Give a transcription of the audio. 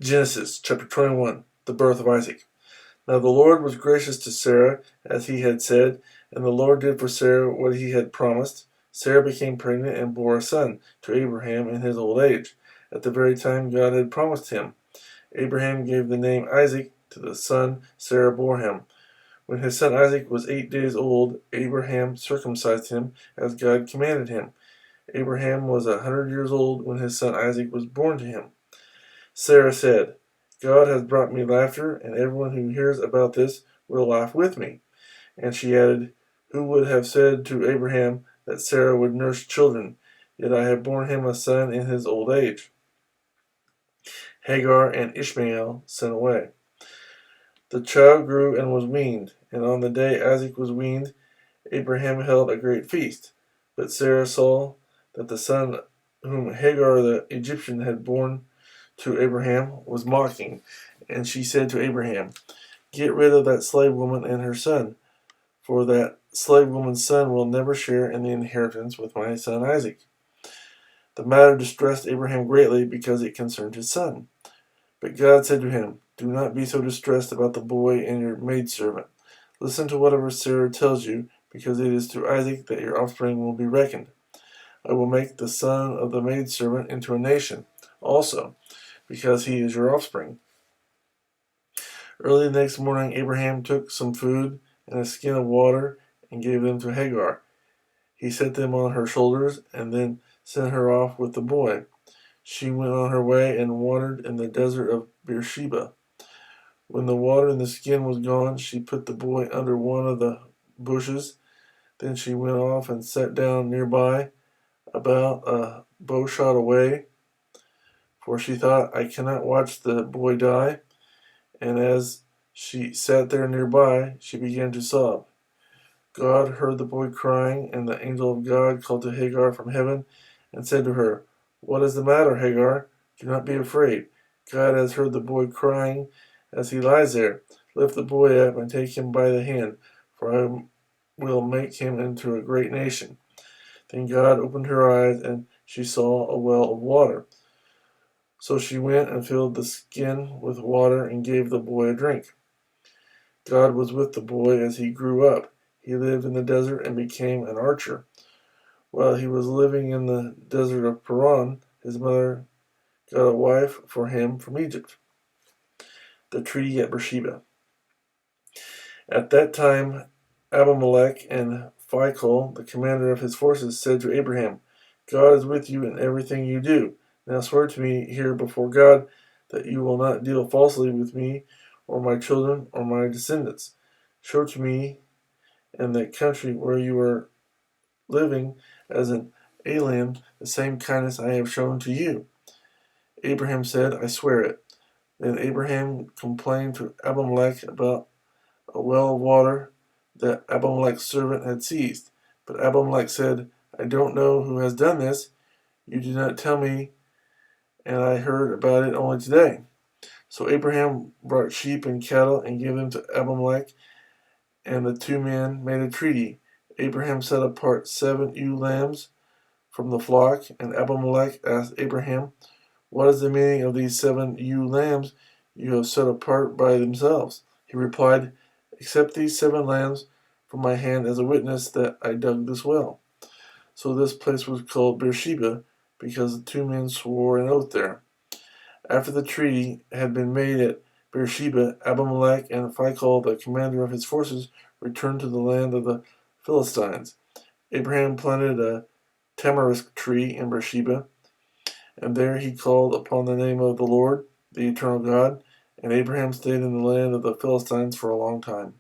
Genesis chapter 21, the birth of Isaac. Now the Lord was gracious to Sarah, as he had said, and the Lord did for Sarah what he had promised. Sarah became pregnant and bore a son to Abraham in his old age, at the very time God had promised him. Abraham gave the name Isaac to the son Sarah bore him. When his son Isaac was 8 days old, Abraham circumcised him as God commanded him. Abraham was 100 years old when his son Isaac was born to him. Sarah said, God has brought me laughter, and everyone who hears about this will laugh with me. And she added, Who would have said to Abraham that Sarah would nurse children? Yet I have borne him a son in his old age. Hagar and Ishmael sent away. The child grew and was weaned, and on the day Isaac was weaned, Abraham held a great feast. But Sarah saw that the son whom Hagar the Egyptian had borne to Abraham was mocking, and she said to Abraham, Get rid of that slave woman and her son, for that slave woman's son will never share in the inheritance with my son Isaac. The matter distressed Abraham greatly because it concerned his son. But God said to him, Do not be so distressed about the boy and your maidservant. Listen to whatever Sarah tells you, because it is through Isaac that your offspring will be reckoned. I will make the son of the maidservant into a nation also, because he is your offspring. Early the next morning, Abraham took some food and a skin of water and gave them to Hagar. He set them on her shoulders and then sent her off with the boy. She went on her way and wandered in the desert of Beersheba. When the water in the skin was gone, she put the boy under one of the bushes. Then she went off and sat down nearby, about a bow shot away, for she thought, I cannot watch the boy die. And as she sat there nearby, she began to sob. God heard the boy crying, and the angel of God called to Hagar from heaven and said to her, What is the matter, Hagar? Do not be afraid. God has heard the boy crying as he lies there. Lift the boy up and take him by the hand, for I will make him into a great nation. Then God opened her eyes, and she saw a well of water. So she went and filled the skin with water and gave the boy a drink. God was with the boy as he grew up. He lived in the desert and became an archer. While he was living in the desert of Paran, his mother got a wife for him from Egypt. The treaty at Beersheba. At that time, Abimelech and Phicol, the commander of his forces, said to Abraham, God is with you in everything you do. Now swear to me here before God that you will not deal falsely with me or my children or my descendants. Show to me in the country where you are living as an alien the same kindness I have shown to you. Abraham said, I swear it. Then Abraham complained to Abimelech about a well of water that Abimelech's servant had seized. But Abimelech said, I don't know who has done this. You did not tell me, and I heard about it only today. So Abraham brought sheep and cattle and gave them to Abimelech, and the two men made a treaty. Abraham set apart 7 ewe lambs from the flock, and Abimelech asked Abraham, What is the meaning of these 7 ewe lambs you have set apart by themselves? He replied, Accept these 7 lambs from my hand as a witness that I dug this well. So this place was called Beersheba, because the two men swore an oath there. After the treaty had been made at Beersheba, Abimelech and Phicol, the commander of his forces, returned to the land of the Philistines. Abraham planted a tamarisk tree in Beersheba, and there he called upon the name of the Lord, the eternal God, and Abraham stayed in the land of the Philistines for a long time.